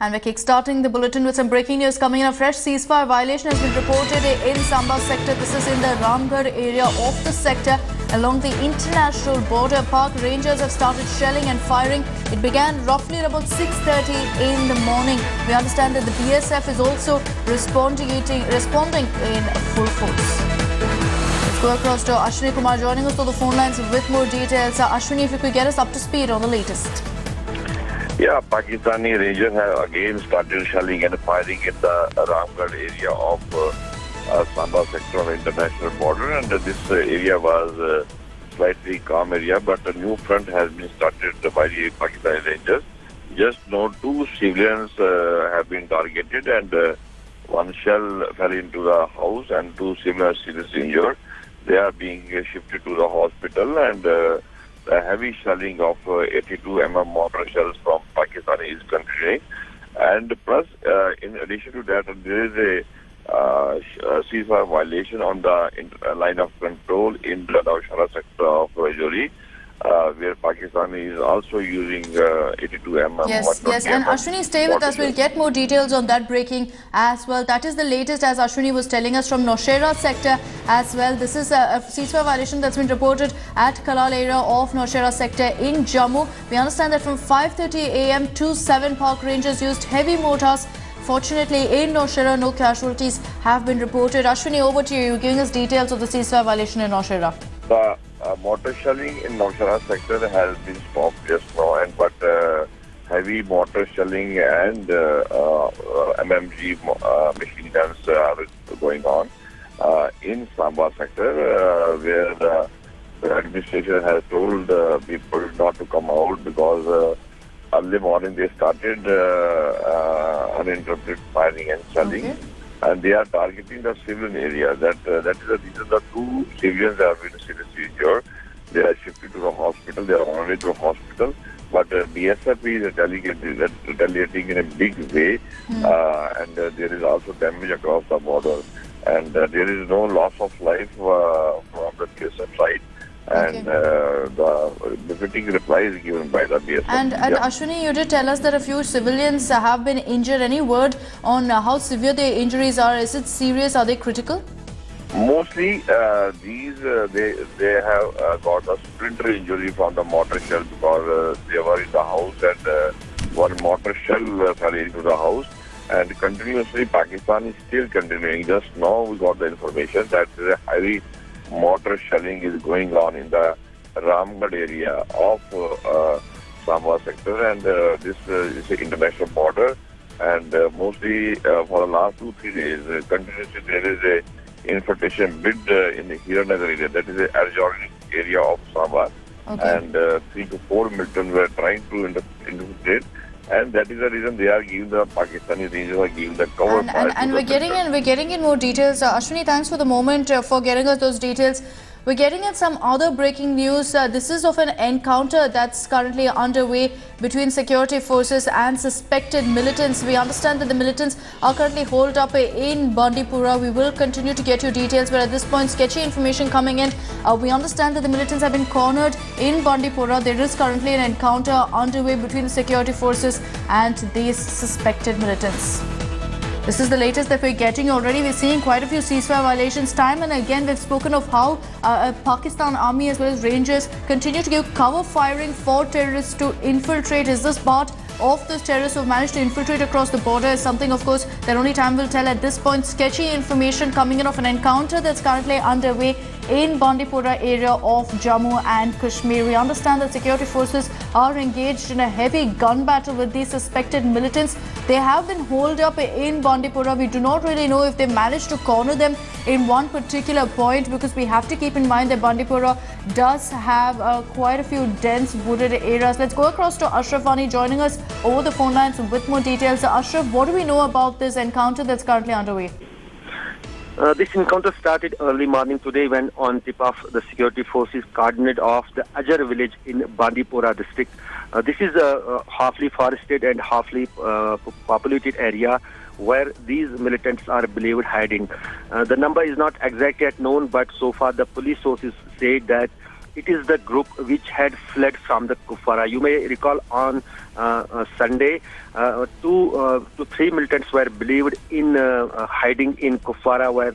And we're kickstarting the bulletin with some breaking news coming in. A fresh ceasefire violation has been reported in Samba sector. This is in the Ramgarh area of the sector along the international border. Park rangers have started shelling and firing. It began roughly at about 6:30 in the morning. We understand that the BSF is also responding in full force. Let's go across to Ashwini Kumar joining us on the phone lines with more details. Ashwini, if you could get us up to speed on the latest. Yeah, Pakistani Rangers have again started shelling and firing in the Ramgarh area of Samba sector on the international border, and this area was slightly calm area, but a new front has been started by the Pakistani Rangers. Just now, 2 civilians have been targeted, and one shell fell into the house, and 2 civilians seriously injured. They are being shifted to the hospital, and the heavy shelling of 82 mm mortar shells from Pakistan is continuing. And plus, in addition to that, there is a ceasefire violation on the line of control in the Naushara sector of Rajouri, where Pakistan is also using 82 mm. Yes. And Ashwini, stay with us. We'll get more details on that breaking as well. That is the latest, as Ashwini was telling us, from Naushera sector as well. This is a ceasefire violation that's been reported at Kalal area of Naushera sector in Jammu. We understand that from 5:30 a.m. to 7 park rangers used heavy mortars. Fortunately, in Naushera, no casualties have been reported. Ashwini, over to you. You're giving us details of the ceasefire violation in Naushera. The mortar shelling in Naushera sector has been stopped just now, but heavy mortar shelling and MMG machine guns are going on in Samba sector, where the administration has told people not to come out because early morning they started uninterrupted firing and shelling. Okay. And they are targeting the civilian area. That is the reason the 2 civilians have been seriously injured. They are shifted to the hospital. They are on way to the hospital. But BSF is retaliating in a big way, and there is also damage across the border. And there is no loss of life from the BSF side. And the befitting reply is given by the BSF. And Ashwini, you did tell us that a few civilians have been injured. Any word on how severe their injuries are? Is it serious? Are they critical? Mostly, they have got a splinter injury from the mortar shell because they were in the house and one mortar shell fell into the house. And continuously, Pakistan is still continuing. Just now, we got the information that a heavy mortar shelling is going on in the Ramgarh area of Samba sector, and this is the international border. And mostly for the last 2-3 days, continuously there is a infiltration bid in the Hiranagar area, that is the adjoining area of Samba. Okay. And 3 to 4 militants were trying to infiltrate. And that is the reason they are giving the Pakistani Rangers are giving the cover fire. And we're getting in more details. Ashwini, thanks for the moment for getting us those details. We're getting at some other breaking news. This is of an encounter that's currently underway between security forces and suspected militants. We understand that the militants are currently holed up in Bandipora. We will continue to get you details, but at this point, sketchy information coming in. We understand that the militants have been cornered in Bandipora. There is currently an encounter underway between the security forces and these suspected militants. This is the latest that we're getting already. We're seeing quite a few ceasefire violations. Time and again, we've spoken of how Pakistan Army as well as Rangers continue to give cover firing for terrorists to infiltrate. Is this part of those terrorists who have managed to infiltrate across the border? Is something, of course, that only time will tell at this point. Sketchy information coming in of an encounter that's currently underway in Bandipora area of Jammu and Kashmir. We understand that security forces are engaged in a heavy gun battle with these suspected militants. They have been holed up in Bandipora. We do not really know if they managed to corner them in one particular point, because we have to keep in mind that Bandipora does have quite a few dense wooded areas. Let's go across to Ashraf Wani joining us over the phone lines with more details. Ashraf, what do we know about this encounter that's currently underway? This encounter started early morning today when, on tip of the security forces, cordoned off the Ajar village in Bandipora district. This is a halfly forested and halfly populated area where these militants are believed hiding. The number is not exact yet known, but so far the police sources say that It is the group which had fled from the Kufara. You may recall on Sunday, 2 to 3 militants were believed in hiding in Kufara, where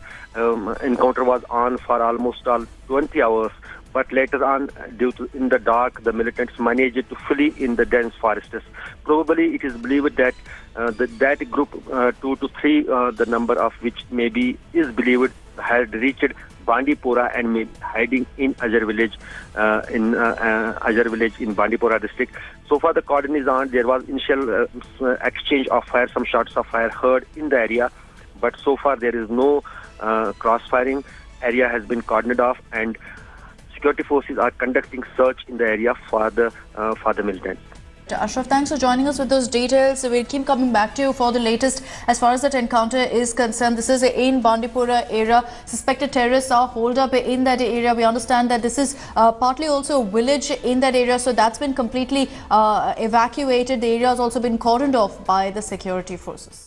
encounter was on for almost 20 hours. But later on, due to in the dark, the militants managed to flee in the dense forests. Probably it is believed that that group, 2 to 3, the number of which maybe is believed, had reached Bandipora and may be hiding in Ajar village, in Bandipora district. So far, the cordon is on. There was initial exchange of fire, some shots of fire heard in the area, but so far there is no cross-firing. Area has been cordoned off, and security forces are conducting search in the area for the militants. Ashraf, thanks for joining us with those details. We'll keep coming back to you for the latest as far as that encounter is concerned. This is in Bandipora area. Suspected terrorists are holed up in that area. We understand that this is partly also a village in that area, so that's been completely evacuated. The area has also been cordoned off by the security forces.